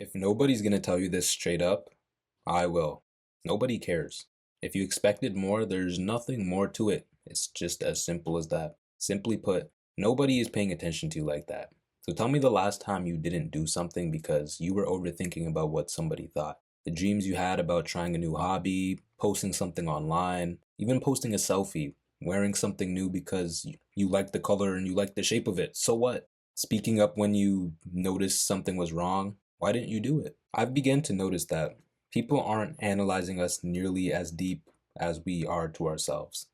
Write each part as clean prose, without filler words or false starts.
If nobody's gonna tell you this straight up, I will. Nobody cares. If you expected more, there's nothing more to it. It's just as simple as that. Simply put, nobody is paying attention to you like that. So tell me the last time you didn't do something because you were overthinking about what somebody thought. The dreams you had about trying a new hobby, posting something online, even posting a selfie, wearing something new because you like the color and you like the shape of it. So what? Speaking up when you noticed something was wrong, why didn't you do it? I've begun to notice that people aren't analyzing us nearly as deep as we are to ourselves.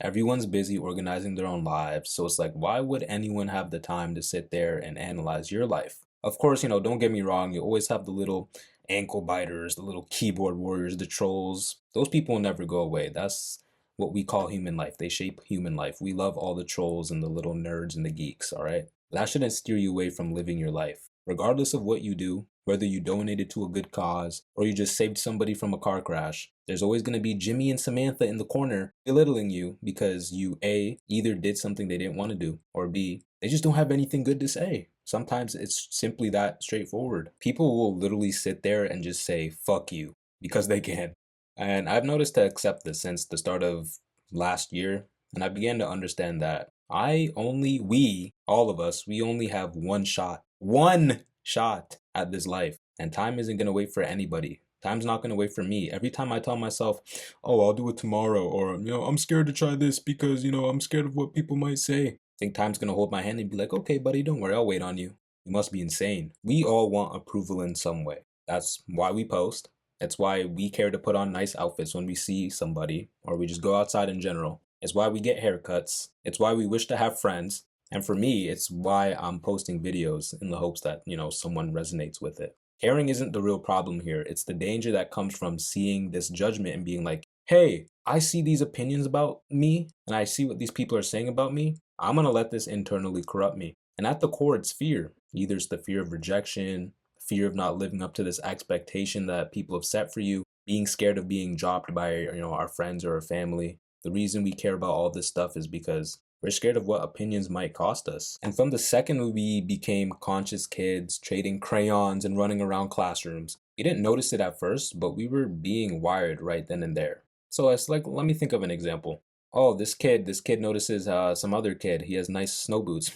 Everyone's busy organizing their own lives, so it's like, why would anyone have the time to sit there and analyze your life? Of course, don't get me wrong, you always have the little ankle biters, the little keyboard warriors, the trolls. Those people will never go away. That's what we call human life. They shape human life. We love all the trolls and the little nerds and the geeks, all right? That shouldn't steer you away from living your life. Regardless of what you do, whether you donated to a good cause or you just saved somebody from a car crash, there's always going to be Jimmy and Samantha in the corner belittling you because you A, either did something they didn't want to do, or B, they just don't have anything good to say. Sometimes it's simply that straightforward. People will literally sit there and just say, fuck you, because they can. And I've noticed to accept this since the start of last year, and I began to understand that all of us, we only have one shot at this life. And time isn't going to wait for anybody. Time's not going to wait for me. Every time I tell myself, oh, I'll do it tomorrow, or, I'm scared to try this because, I'm scared of what people might say. I think time's going to hold my hand and be like, okay, buddy, don't worry, I'll wait on you. You must be insane. We all want approval in some way. That's why we post. That's why we care to put on nice outfits when we see somebody, or we just go outside in general. It's why we get haircuts. It's why we wish to have friends. And for me, it's why I'm posting videos in the hopes that, someone resonates with it. Caring isn't the real problem here. It's the danger that comes from seeing this judgment and being like, hey, I see these opinions about me and I see what these people are saying about me. I'm going to let this internally corrupt me. And at the core, it's fear. Either it's the fear of rejection, fear of not living up to this expectation that people have set for you, being scared of being dropped by, our friends or our family. The reason we care about all this stuff is because we're scared of what opinions might cost us. And from the second we became conscious kids, trading crayons and running around classrooms, we didn't notice it at first, but we were being wired right then and there. So it's like, let me think of an example. Oh, this kid notices some other kid. He has nice snow boots.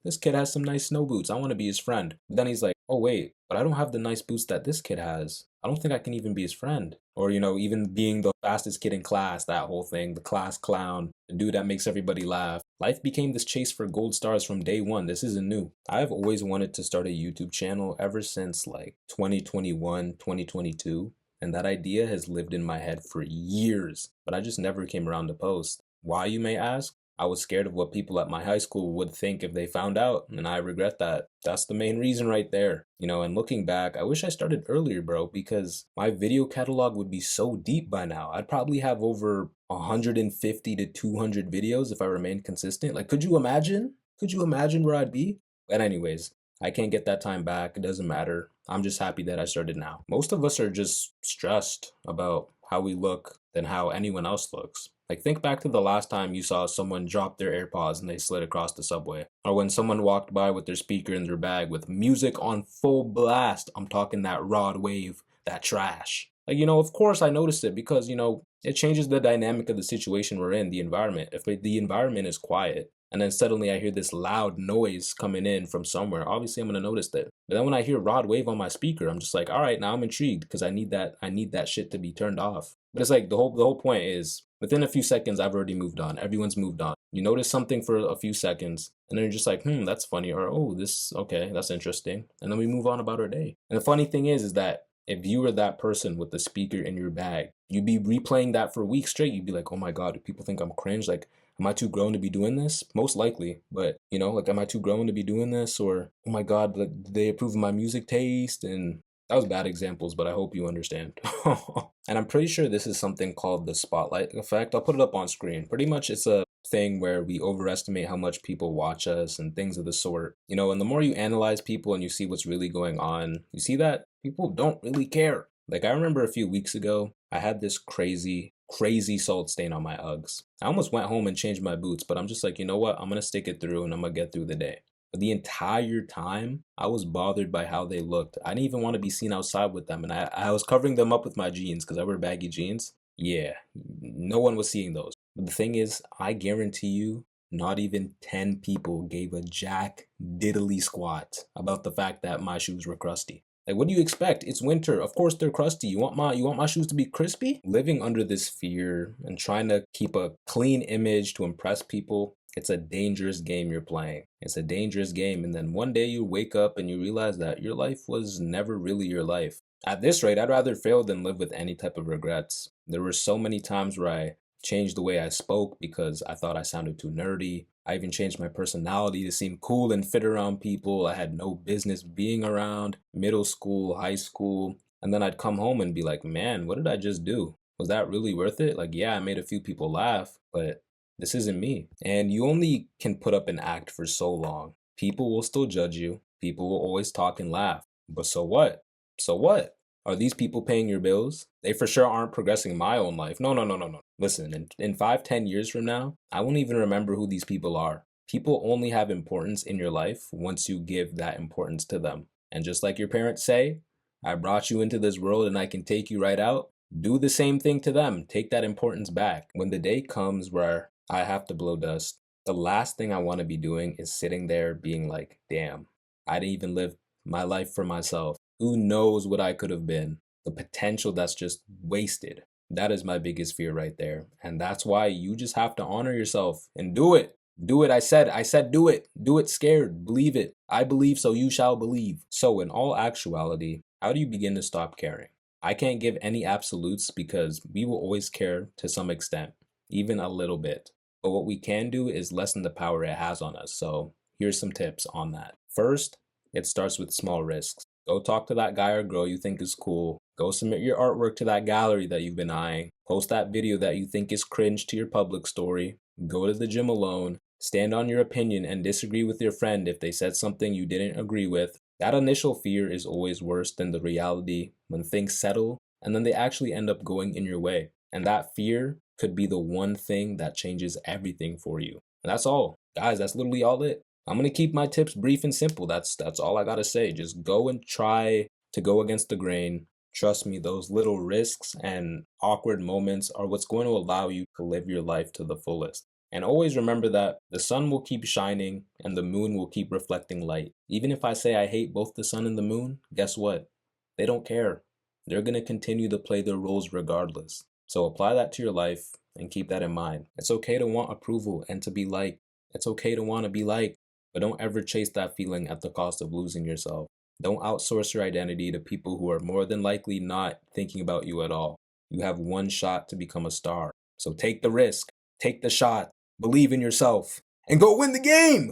This kid has some nice snow boots. I want to be his friend. But then he's like, oh wait, but I don't have the nice boots that this kid has. I don't think I can even be his friend. Or, even being the fastest kid in class, that whole thing, the class clown, the dude that makes everybody laugh. Life became this chase for gold stars from day one. This isn't new. I've always wanted to start a YouTube channel ever since like 2021, 2022. And that idea has lived in my head for years, but I just never came around to post. Why, you may ask? I was scared of what people at my high school would think if they found out, and I regret that. That's the main reason right there. And looking back, I wish I started earlier, bro, because my video catalog would be so deep by now. I'd probably have over 150 to 200 videos if I remained consistent. Like, could you imagine? Could you imagine where I'd be? But anyways, I can't get that time back. It doesn't matter. I'm just happy that I started now. Most of us are just stressed about how we look than how anyone else looks. Like, think back to the last time you saw someone drop their AirPods and they slid across the subway. Or when someone walked by with their speaker in their bag with music on full blast. I'm talking that Rod Wave, that trash. Like, of course I noticed it because, it changes the dynamic of the situation we're in, the environment. If the environment is quiet, and then suddenly I hear this loud noise coming in from somewhere, obviously I'm gonna notice that. But then when I hear Rod Wave on my speaker, I'm just like, all right, now I'm intrigued because I need that shit to be turned off. But it's like the whole point is within a few seconds I've already moved on. Everyone's moved on. You notice something for a few seconds, and then you're just like, that's funny, or oh, this okay, that's interesting. And then we move on about our day. And the funny thing is that if you were that person with the speaker in your bag, you'd be replaying that for weeks straight. You'd be like, oh my God, do people think I'm cringe? Like, am I too grown to be doing this? Most likely. But, like, am I too grown to be doing this? Or, oh my God, like, do they approve of my music taste? And that was bad examples, but I hope you understand. And I'm pretty sure this is something called the spotlight effect. I'll put it up on screen. Pretty much it's a thing where we overestimate how much people watch us and things of the sort. And the more you analyze people and you see what's really going on, you see that people don't really care. Like, I remember a few weeks ago, I had this crazy salt stain on my Uggs. I almost went home and changed my boots, but I'm just like, you know what? I'm going to stick it through and I'm going to get through the day. But the entire time, I was bothered by how they looked. I didn't even want to be seen outside with them. And I was covering them up with my jeans because I wear baggy jeans. Yeah, no one was seeing those. But the thing is, I guarantee you, not even 10 people gave a jack diddly squat about the fact that my shoes were crusty. Like, what do you expect? It's winter. Of course they're crusty. You want my shoes to be crispy? Living under this fear and trying to keep a clean image to impress people, it's a dangerous game you're playing. It's a dangerous game. And then one day you wake up and you realize that your life was never really your life. At this rate, I'd rather fail than live with any type of regrets. There were so many times where I changed the way I spoke because I thought I sounded too nerdy. I even changed my personality to seem cool and fit around people I had no business being around, middle school, high school. And then I'd come home and be like, man, what did I just do? Was that really worth it? Like, yeah, I made a few people laugh, but this isn't me. And you only can put up an act for so long. People will still judge you. People will always talk and laugh. But so what? So what? Are these people paying your bills? They for sure aren't progressing my own life. No, no, no, no, no. Listen, in 5, 10 years from now, I won't even remember who these people are. People only have importance in your life once you give that importance to them. And just like your parents say, I brought you into this world and I can take you right out. Do the same thing to them. Take that importance back. When the day comes where I have to blow dust, the last thing I want to be doing is sitting there being like, damn, I didn't even live my life for myself. Who knows what I could have been? The potential that's just wasted. That is my biggest fear right there. And that's why you just have to honor yourself and do it. Do it. I said do it. Do it scared. Believe it. I believe so you shall believe. So in all actuality, how do you begin to stop caring? I can't give any absolutes because we will always care to some extent, even a little bit. But what we can do is lessen the power it has on us. So here's some tips on that. First, it starts with small risks. Go talk to that guy or girl you think is cool. Go submit your artwork to that gallery that you've been eyeing. Post that video that you think is cringe to your public story. Go to the gym alone. Stand on your opinion and disagree with your friend if they said something you didn't agree with. That initial fear is always worse than the reality when things settle and then they actually end up going in your way. And that fear could be the one thing that changes everything for you. And that's all. Guys, that's literally all it. I'm going to keep my tips brief and simple. That's all I got to say. Just go and try to go against the grain. Trust me, those little risks and awkward moments are what's going to allow you to live your life to the fullest. And always remember that the sun will keep shining and the moon will keep reflecting light. Even if I say I hate both the sun and the moon, guess what? They don't care. They're going to continue to play their roles regardless. So apply that to your life and keep that in mind. It's okay to want approval and to be liked. It's okay to want to be liked. But don't ever chase that feeling at the cost of losing yourself. Don't outsource your identity to people who are more than likely not thinking about you at all. You have one shot to become a star. So take the risk, take the shot, believe in yourself, and go win the game!